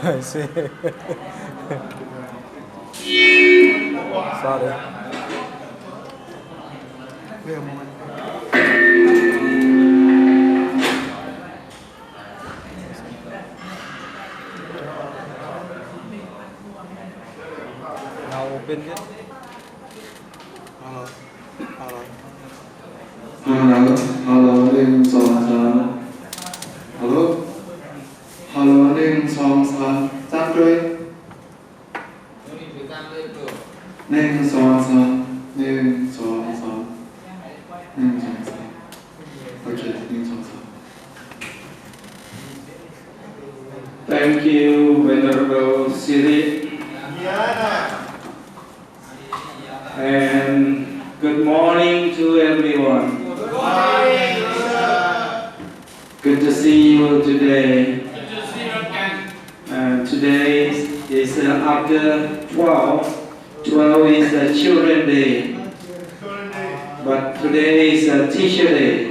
I see. Sorry. Wait a moment. Now open it. Hello. Hello. Hello. Hello. 1 2 3 Hello. Hello. 1 2 3 Tắt rồi. 1 2 3 1 2 3 1 2 3 Ok, 1 2 3 Thank you, Venerable Siri. And good morning to everyone. Good morning, sir. Good to see you today. Good to see you again. Today is after 12. 12 is Children's Day. But today is Teacher Day.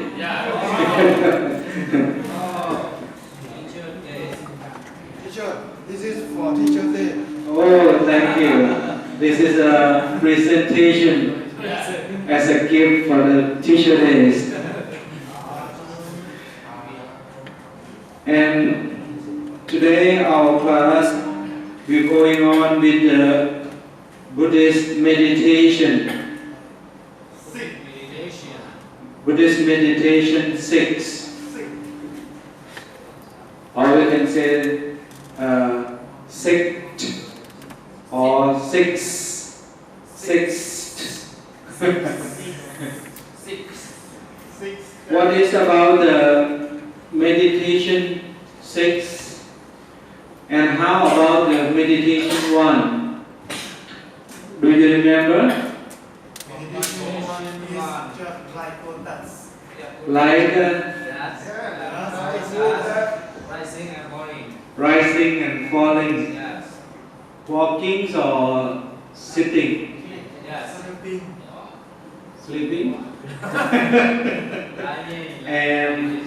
Teacher, this is for Teacher Day. Oh, thank you. This is a presentation as a gift for the Teacher Days. And today our class, we're going on with the Buddhist Meditation. Buddhist Meditation 6. Or we can say sect or sixth. What is about the meditation 6 and how about the meditation 1? Do you remember? Meditation 1 is just like lotus. Like Rising and falling. rising and falling, Yes. walking or sitting, Yes. sleeping, Lying. and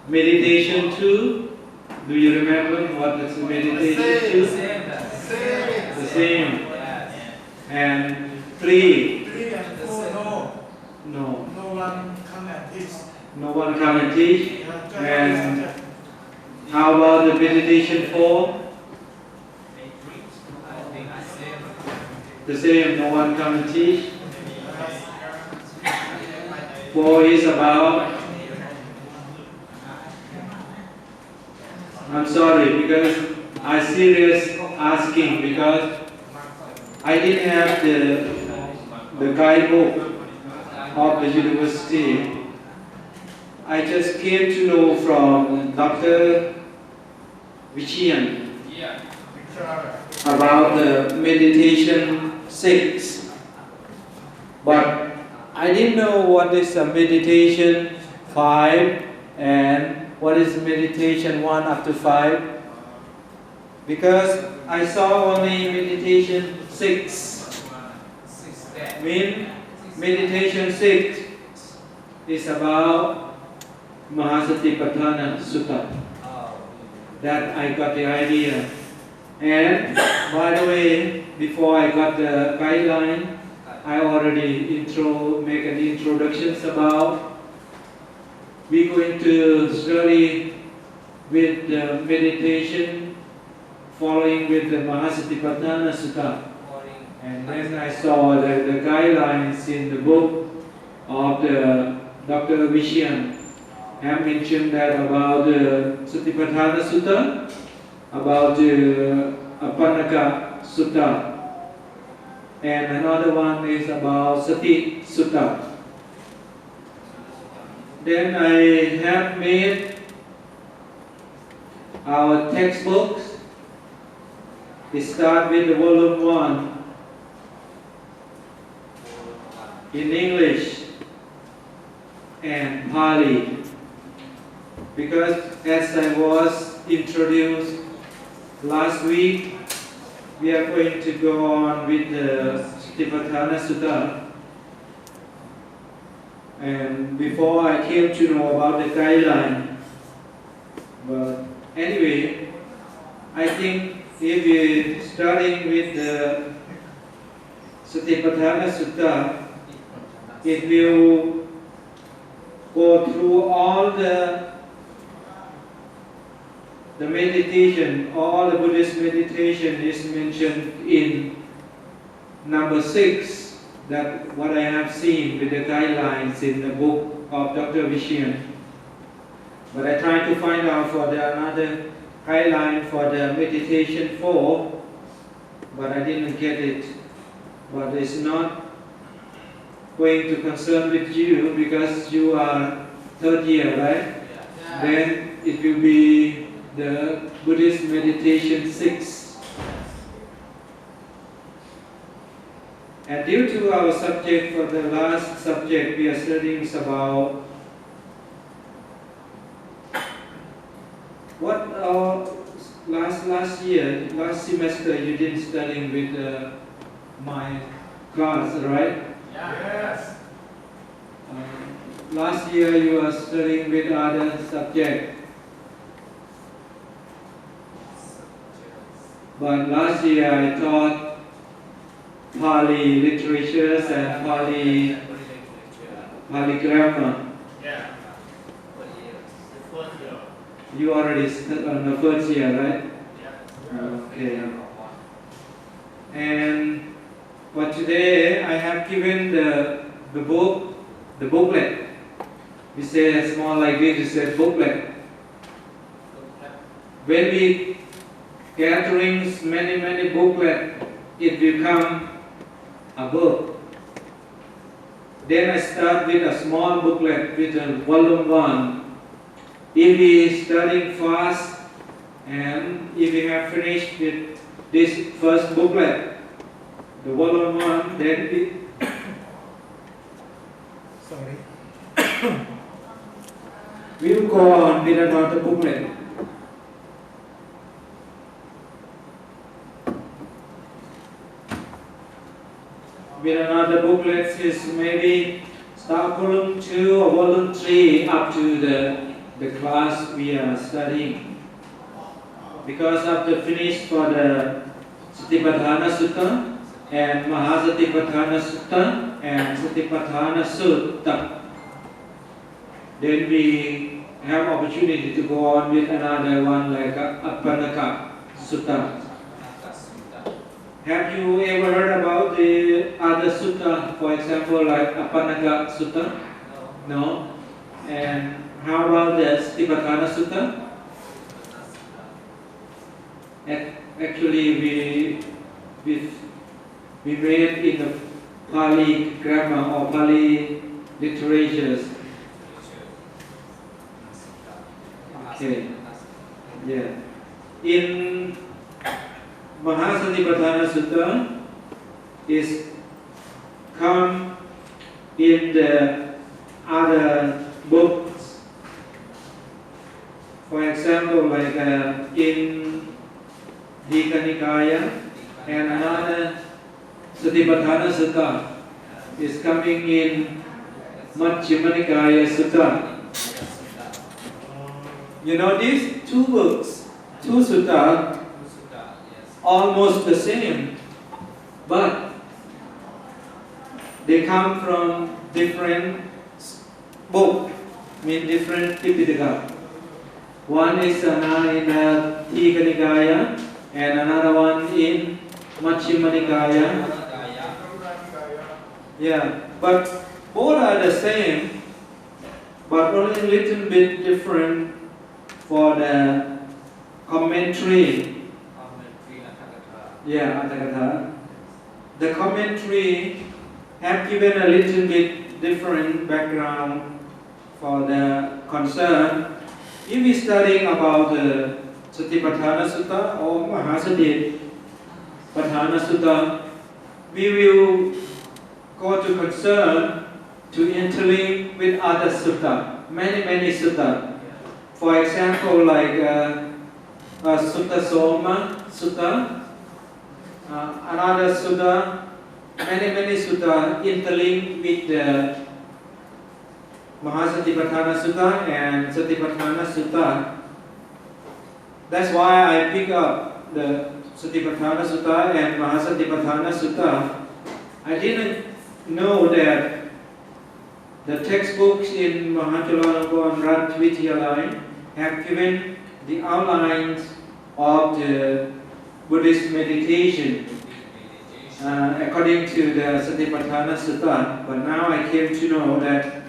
meditation 2. Do you remember what is meditation 2? The same. Yes. And 3. 3 and 4, No. no one come and teach. No one come and teach. Just And how about the meditation 4? The same. No one come and teach. 4 is about. I'm sorry because I serious asking because I didn't have the guidebook of the university. I just came to know from Dr. Vichian Yeah. about the meditation 6. But I didn't know what is a meditation 5 and what is meditation 1 up to 5 because I saw only meditation 6. Mean meditation 6 is about Mahasatipatthana Sutta. That I got the idea. And by the way, before I got the guideline, I already make an introduction about we're going to study with the meditation following with the Mahasatipatthana Sutta. And then I saw the guidelines in the book of the Dr. Vichian have mentioned that about the Satipatthana Sutta, about the Apannaka Sutta, and another one is about Sati Sutta. Then I have made our textbooks. We start with the volume 1 in English and Pali. Because as I was introduced last week, we are going to go on with the Satipatthana Sutta. And before I came to know about the guideline, but anyway, I think if we starting with the Satipatthana Sutta, it will go through all the meditation, all the Buddhist meditation is mentioned in number 6, that what I have seen with the guidelines in the book of Dr. Vishian. But I tried to find out for the another guideline for the meditation 4, but I didn't get it. But it's not going to concern with you because you are 3rd year, right? Yeah. Then it will be the Buddhist Meditation 6. And due to our subject, for the last subject we are studying about what last year, last semester you didn't study with my class, right? Yes. Last year you were studying with other subject. But last year I taught Pali literatures and Pali grammar. Yeah. You already studied on the 1st year, right? Yeah. Okay. And for today I have given the booklet. We say small like this, we say booklet. When we gathering many booklet, it will become a book. Then I start with a small booklet with a volume 1. If we studying fast and if we have finished with this first booklet, the volume 1, then we will go on with another booklet. With another booklet is maybe start volume 2 or volume 3 up to the class we are studying. Because after finish for the Satipatthana Sutta and Mahasatipatthana Sutta and Satipatthana Sutta, then we have opportunity to go on with another one like Appanaka Sutta. Have you ever heard about the other sutta, for example, like Appanaka Sutta? No. And how about the Satipatthana Sutta? Actually, we read in the Pali grammar or Pali literatures. Okay. Yeah. In Mahasatipatthana Sutta is come in the other books. For example, like in Dikha Nikaya and another Satipatthana Sutta is coming in Majjhima Nikaya Sutta. You know these two books, two sutta, almost the same, but they come from different book, mean different Tipitaka. One is in Dikha Nikaya and another one in Majjhima Nikaya. Yeah, but both are the same, but only a little bit different for the commentary. Yeah, Atthakatha. The commentary have given a little bit different background for the concern. If we studying about the Satipatthana Sutta or Mahasatipatthana Sutta, we will go to concern to interlink with other sutta, many sutta. For example, like Sutta Soma Sutta, another sutta, many sutta interlink with the Mahasatipatthana Sutta and Satipatthana Sutta. That's why I pick up the Satipatthana Sutta and Mahasatipatthana Sutta, I didn't know that the textbooks in Mahachulalongkorn and Rat Vidyalaya have given the outlines of the Buddhist meditation according to the Satipatthana Sutta. But now I came to know that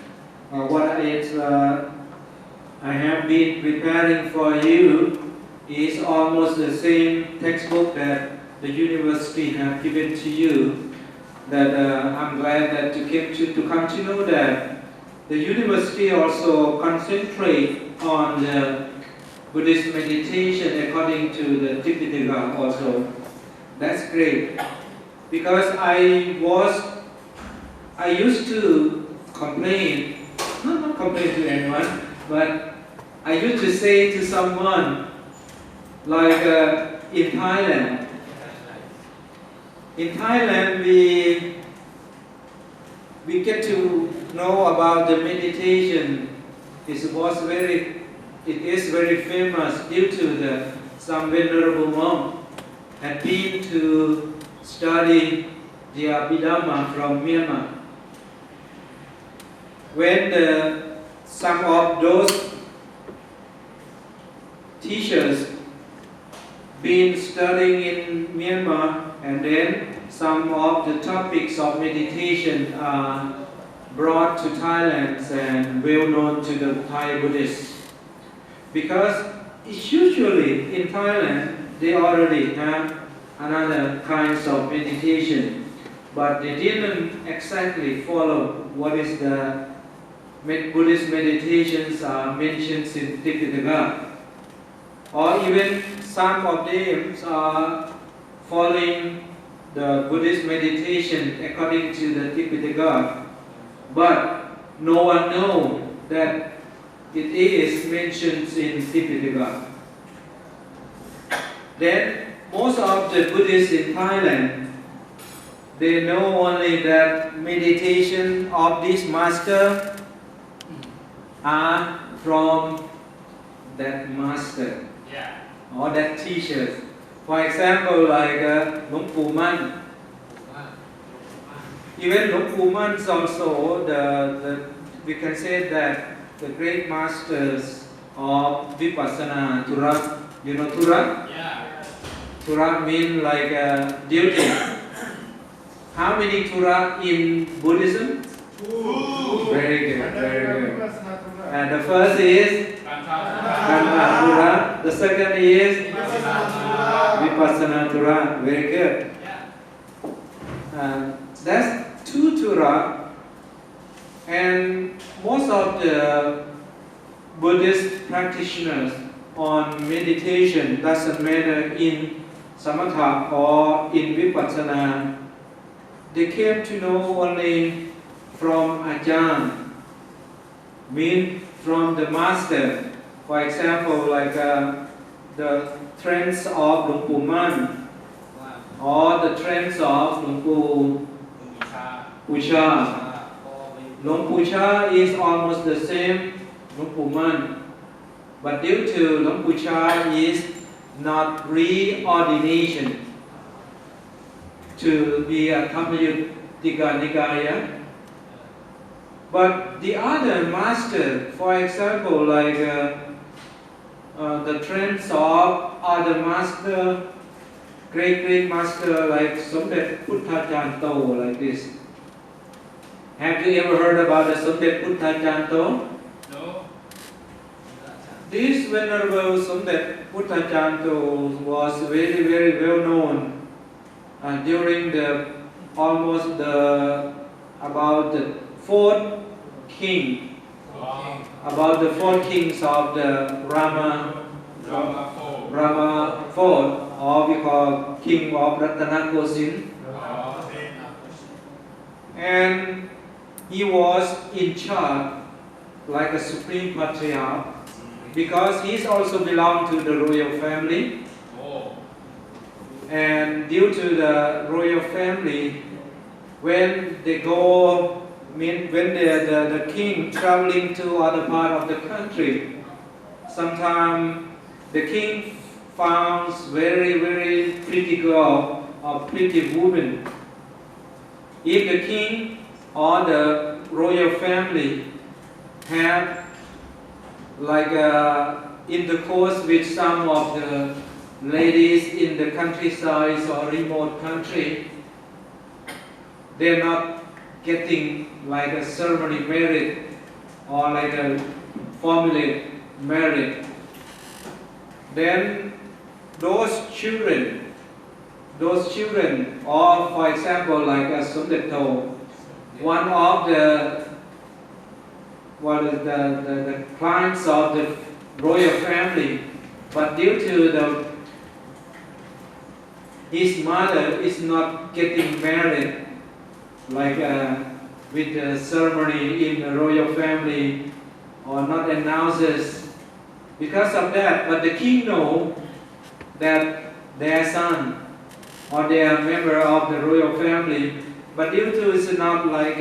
I have been preparing for you is almost the same textbook that the university have given to you. That I'm glad that to come to know that the university also concentrate on the Buddhist meditation according to the Tipitaka also. That's great. Because I used to complain, not complain to anyone, but I used to say to someone, like in Thailand. In Thailand, we get to know about the meditation. It is very famous due to some venerable monk had been to study the Abhidhamma from Myanmar. When some of those teachers been studying in Myanmar, and then some of the topics of meditation are brought to Thailand and well known to the Thai Buddhists. Because usually in Thailand they already have another kinds of meditation, but they didn't exactly follow what is the Buddhist meditations are mentioned in Tipitaka. Or even some of them are following the Buddhist meditation according to the Tipitaka, but no one knows that it is mentioned in Tipitaka. Then most of the Buddhists in Thailand, they know only that meditation of this master are from that master or that teachers. For example, like Luang Pu Man. Even Luang Pu Man is also we can say that the great masters of Vipassana Thura. You know Thura? Yeah. Thura means like duty. How many Thura in Buddhism? Very good, very good. And the first is Kanta Thura. The second is Vipassana Thura. Very good. That's two Thura. And most of the Buddhist practitioners on meditation, doesn't matter in Samatha or in Vipassana, they came to know only from Ajahn, mean from the master. For example, like the trends of Luang Pu Man or the trends of Luang Pu Cha. Luang Pu Cha is almost the same Luang Pu Man, but due to Luang Pu Cha is not reordination to be a Thammayutta Nikaya. But the other master, for example, like the trends of other master, great master like Subject Buddha, like this. Have you ever heard about the Subject Buddha? No. This venerable Subject Buddha was very, very well known during about the fourth king, about the four kings of the Rama fourth, or we call King of Ratanakosin. And he was in charge like a supreme patriarch because he also belonged to the royal family. And due to the royal family, when they go, when the king traveling to other part of the country, sometimes the king found very, very pretty girl or pretty woman. If the king or the royal family have like intercourse with some of the ladies in the countryside or remote country, they're not getting like a ceremony marriage or like a formulate marriage. Then those children, or for example like a Subject one of the clients of the royal family, but due to his mother is not getting married like with the ceremony in the royal family or not announces because of that, but the king know that their son or they are member of the royal family, but due to it's not like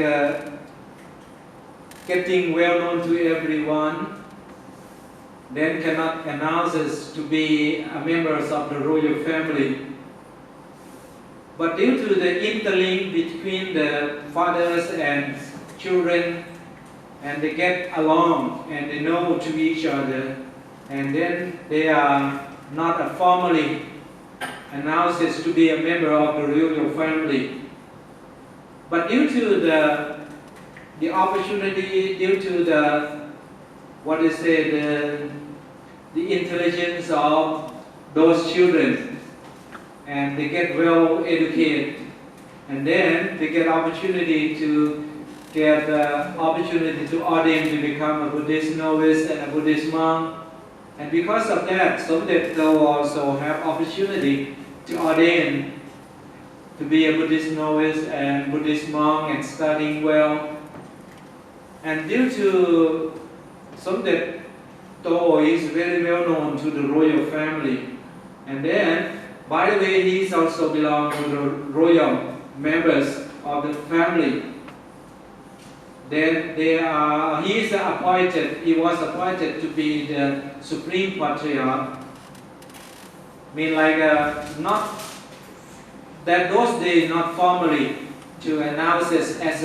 getting well known to everyone, then cannot announce us to be members of the royal family. But due to the interlink between the fathers and children, and they get along and they know to each other, and then they are not formally announced to be a member of the royal family. But due to the opportunity, due to the intelligence of those children, and they get well educated, and then they get opportunity to ordain to become a Buddhist novice and a Buddhist monk. And because of that, Subject also have opportunity to ordain to be a Buddhist novice and Buddhist monk and studying well. And due to Subject is very well known to the royal family. And then, by the way, he also belongs to the royal members of the family. Then he was appointed to be the Supreme Patriarch. Not that those days not formally to announce it as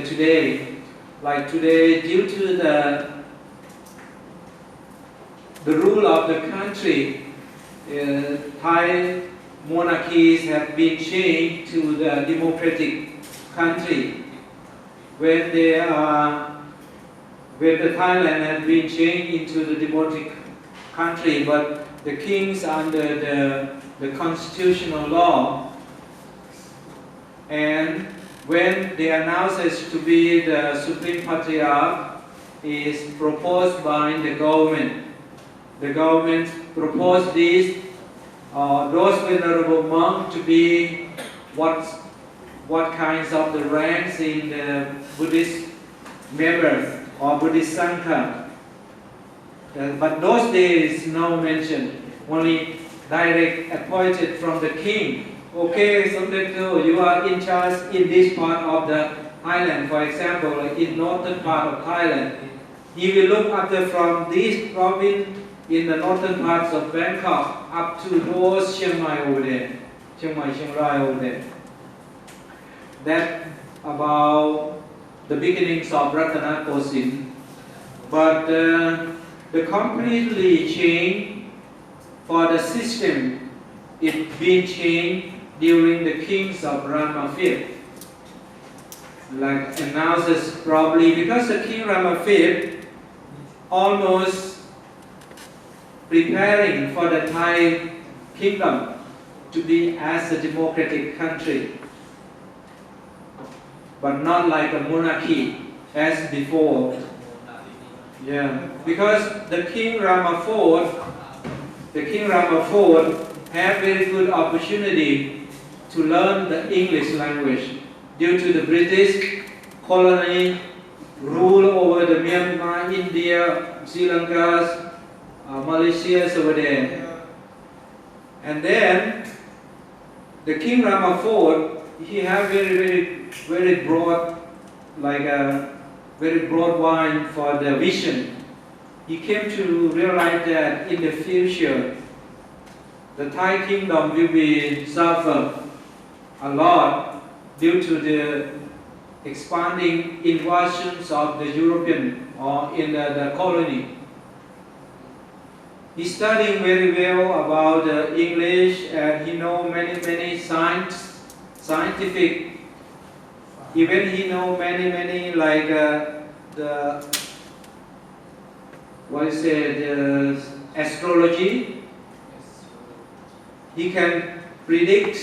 today. Like today, due to the rule of the country, Thai monarchies have been changed to the democratic country. When the Thailand has been changed into the democratic country, but the kings under the constitutional law, and when they announce it to be the Supreme Patriarch is proposed by the government. The government proposed those venerable monks to be what kinds of the ranks in the Buddhist members or Buddhist Sangha. But those days no mention, only direct appointed from the king. Okay, Subject, you are in charge in this part of the island, for example, in northern part of Thailand. He will look after from this province in the northern parts of Bangkok up to those Chiang Mai over there, Chiang Rai over there. That about the beginnings of Ratana Kosin. But the completely change for the system, it been changed during the kings of Rama V. Like announces probably because the King Rama V almost preparing for the Thai kingdom to be as a democratic country, but not like a monarchy as before. Yeah, because the King Rama IV had very good opportunity to learn the English language due to the British colony rule over the Myanmar, India, Sri Lanka, Malaysia over there. And then the King Rama IV, he had very broad, very broad mind for the vision. He came to realize that in the future, the Thai kingdom will be suffer a lot due to the expanding invasions of the European or in the colony. He's studying very well about English, and he know many scientific. Even he know many like the astrology. He can predict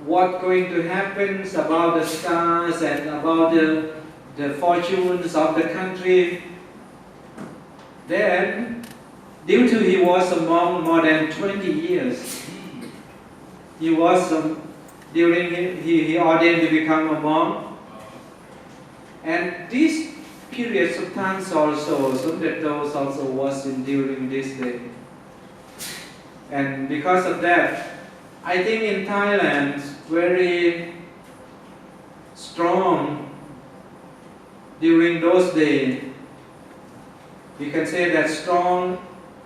what's going to happen about the stars and about the fortunes of the country. Then, due to he was a monk more than 20 years, he was during he ordained to become a monk, and these periods of times also, Subject also was during this day. And because of that, I think in Thailand, very strong during those days. We can say that strong,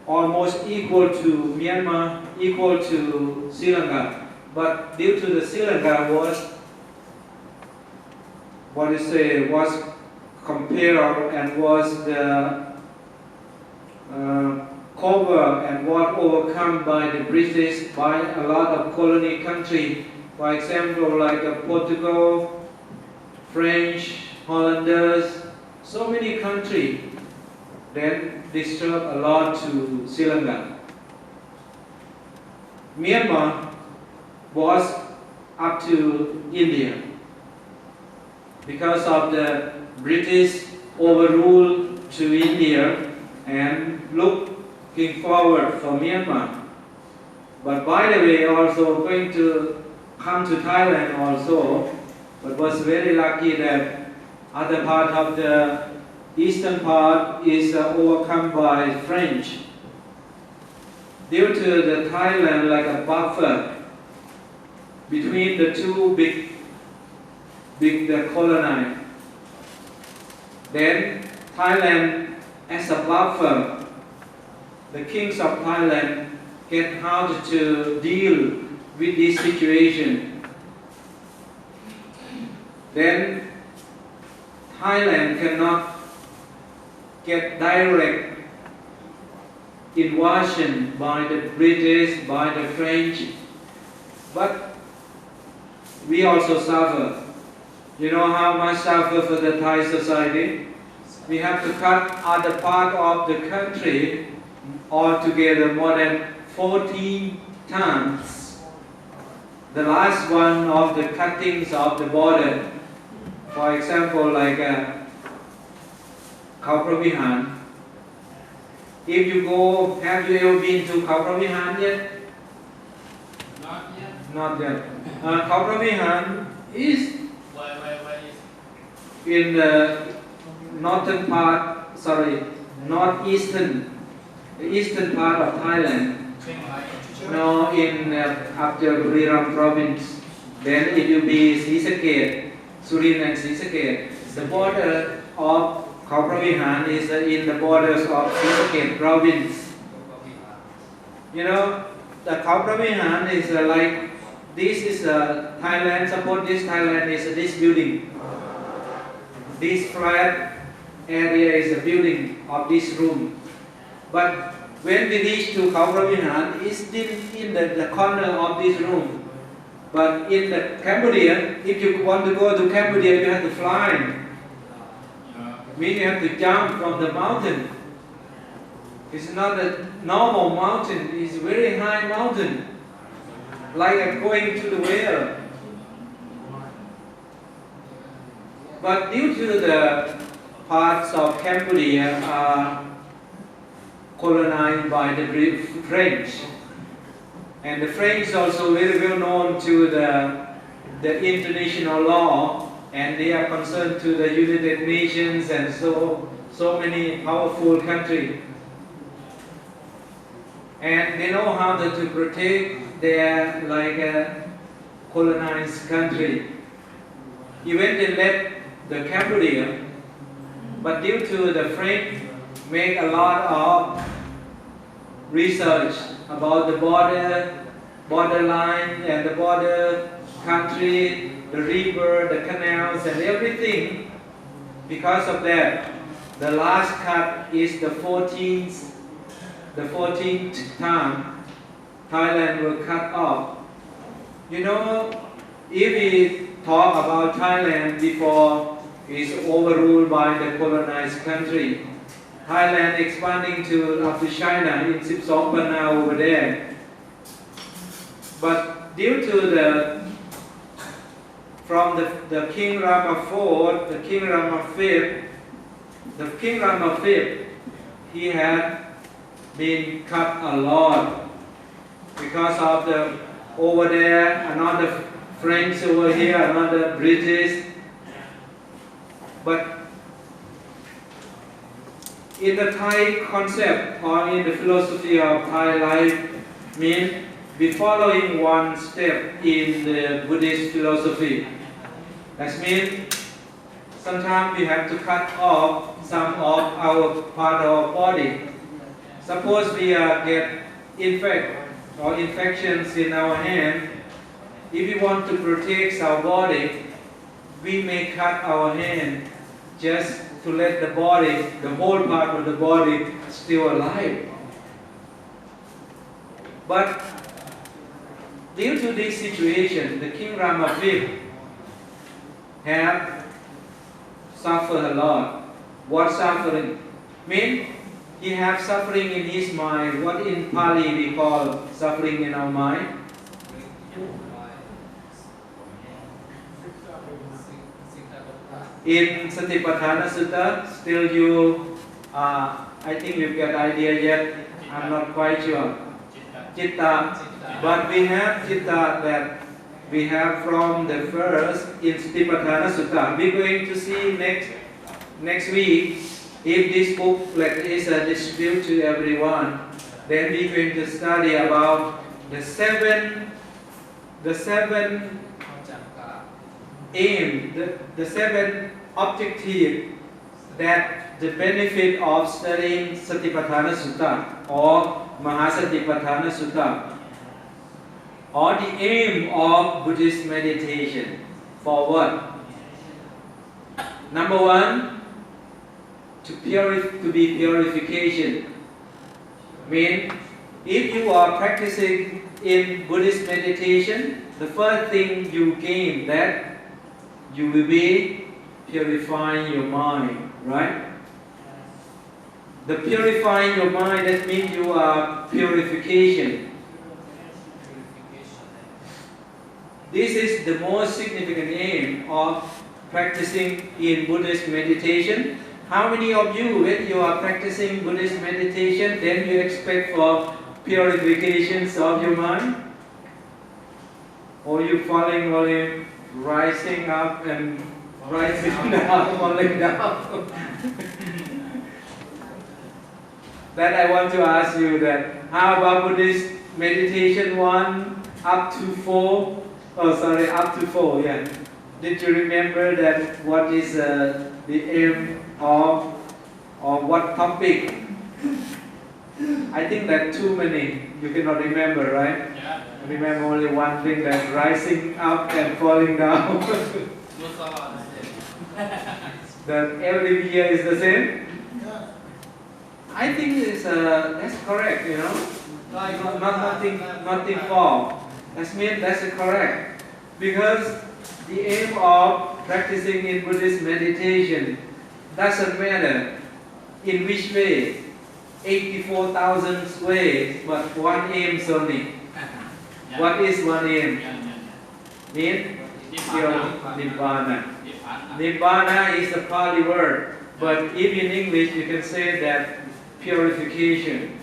almost equal to Myanmar, equal to Sri Lanka. But due to the Sri Lanka was compared and was the cover and was overcome by the British, by a lot of colony country. For example, like Portugal, French, Hollanders, so many countries then disturbed a lot to Sri Lanka. Myanmar was up to India because of the British overrule to India and looking forward for Myanmar. But by the way, also going to come to Thailand also, but was very lucky that other part of the eastern part is overcome by French. Due to the Thailand like a buffer between the two big colony. Then Thailand as a buffer, the kings of Thailand get how to deal with this situation. Then Thailand cannot get direct invasion by the British, by the French, but we also suffer. You know how much suffer for the Thai society? We have to cut other part of the country altogether more than 14 times. The last one of the cuttings of the border, for example, like Khao Pravihan. If you go, have you ever been to Khao Pravihan yet? Not yet. Not yet. Khao Pravihan is Where is in the northern part, the eastern part of Thailand. Chiang Mai? No, in after Buriram province. Then it will be Srisaket, Surin and Srisaket. The border of Khao Pravihan is in the borders of Srisaket province. You know, the Khao Pravihan is like, this is Thailand, suppose this Thailand is this building. This flat area is the building of this room. But when we reach to Khao Pravihan, it's still in the corner of this room. But in the Cambodia, if you want to go to Cambodia, you have to fly. Meaning you have to jump from the mountain. It's not a normal mountain, it's a very high mountain. Like going to the whale. But due to the parts of Cambodia are colonized by the French, and the French also very well known to the international law, and they are concerned to the United Nations and so many powerful countries, and they know how to protect their colonized country. Even they left the Cambodia, but due to the French make a lot of research about the border borderline and the border country, the river, the canals and everything. Because of that, the last cut is the 14th time Thailand will cut off. You know, if we talk about Thailand before it's overruled by the colonized country, Thailand expanding up to China in 12 Bana over there. But due to from the King Rama IV, the King Rama V, he had been cut a lot because of over there, another French over here, another British. But in the Thai concept or in the philosophy of Thai life, means we following one step in the Buddhist philosophy. That means sometimes we have to cut off some of our part of our body. Suppose we get infections in our hand. If we want to protect our body, we may cut our hand just to let the body, the whole part of the body, still alive. But due to this situation, the King Rama V have suffered a lot. What suffering? Means he have suffering in his mind. What in Pali we call suffering in our mind? In Satipatthana Sutta, still you, I think you get idea yet. I'm not quite sure. Chitta, but we have chitta that we have from the first in Satipatthana Sutta. We're going to see next week if this booklet is distributed to everyone. Then we're going to study about the seven aim, the seven objective that the benefit of studying Satipatthana Sutta or Mahasatipatthana Sutta, or the aim of Buddhist meditation. For what? Number one, to be purification. Mean, if you are practicing in Buddhist meditation, the first thing you gain that you will be purifying your mind, right? The purifying your mind, that means you are purification. This is the most significant aim of practicing in Buddhist meditation. How many of you, when you are practicing Buddhist meditation, then you expect for purifications of your mind? Or you falling only rising up and rising down, falling down? That I want to ask you that, how about Buddhist meditation 1 up to 4? Oh, sorry, up to 4, yeah. Did you remember that what is the aim of what topic? I think that too many, you cannot remember, right? Yeah. Remember only one thing, that rising up and falling down. That every year is the same? I think that's correct, you know. Nothing false. That means that's correct. Because the aim of practicing in Buddhist meditation doesn't matter in which way, 84,000 ways, but one aim only. What is one aim? Mean? Nibbana. Nibbana is a Pali word, but if in English you can say that purification.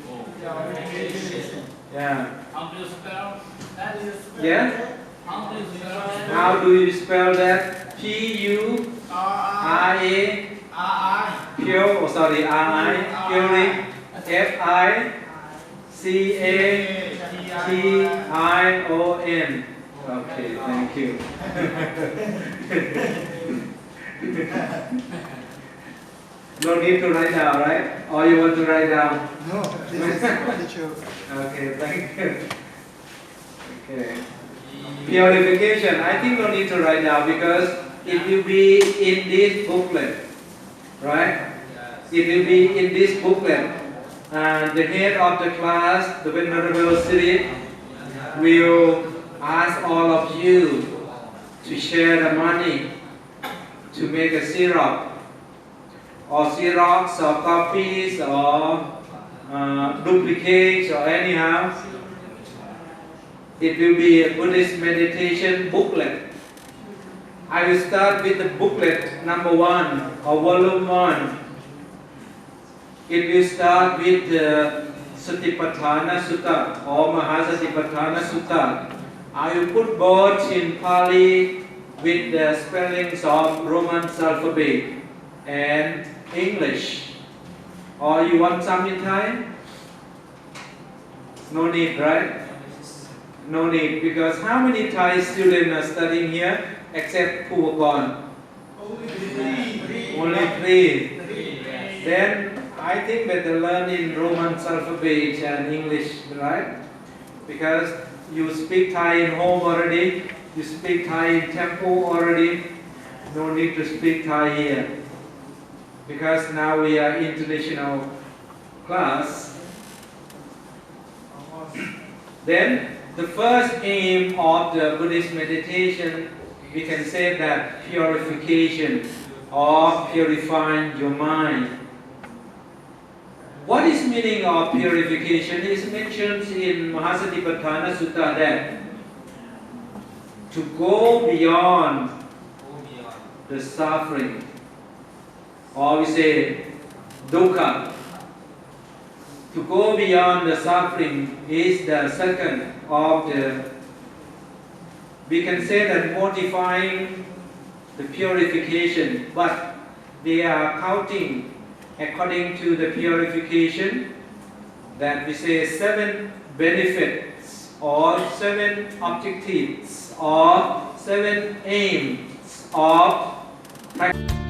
Yeah. How do you spell? Yeah? How do you spell that? P-U-R-A, pure, oh sorry, R-I, pure, F-I-C-A-T-I-O-N. Okay, thank you. No need to write down, right? Or you want to write down? No, this is teacher. Okay, thank you. Okay. Purification. I think no need to write down because it will be in this booklet, right? It will be in this booklet. And the head of the class, the Venerable Siddhi, will ask all of you to share the money to make a syrup, or Xerox, or copies, or duplicates, or anyhow. It will be a Buddhist meditation booklet. I will start with the booklet number 1, or volume 1. It will start with the Satipatthana Sutta, or Mahasatipatthana Sutta. I will put both in Pali with the spellings of Roman alphabet and English. Or you want some in Thai? No need, right? No need, because how many Thai students are studying here except Puvakon? Only 3. Then I think better learn in Roman alphabet and English, right? Because you speak Thai in home already, you speak Thai in temple already, no need to speak Thai here. Because now we are international class. Then the first aim of the Buddhist meditation, we can say that purification or purifying your mind. What is meaning of purification is mentioned in Mahasatipatthana Sutta that to go beyond the suffering, or we say Dukkha. To go beyond the suffering is the second of the, we can say that modifying the purification, but they are counting according to the purification that we say 7 benefits or 7 objectives or 7 aims of practice.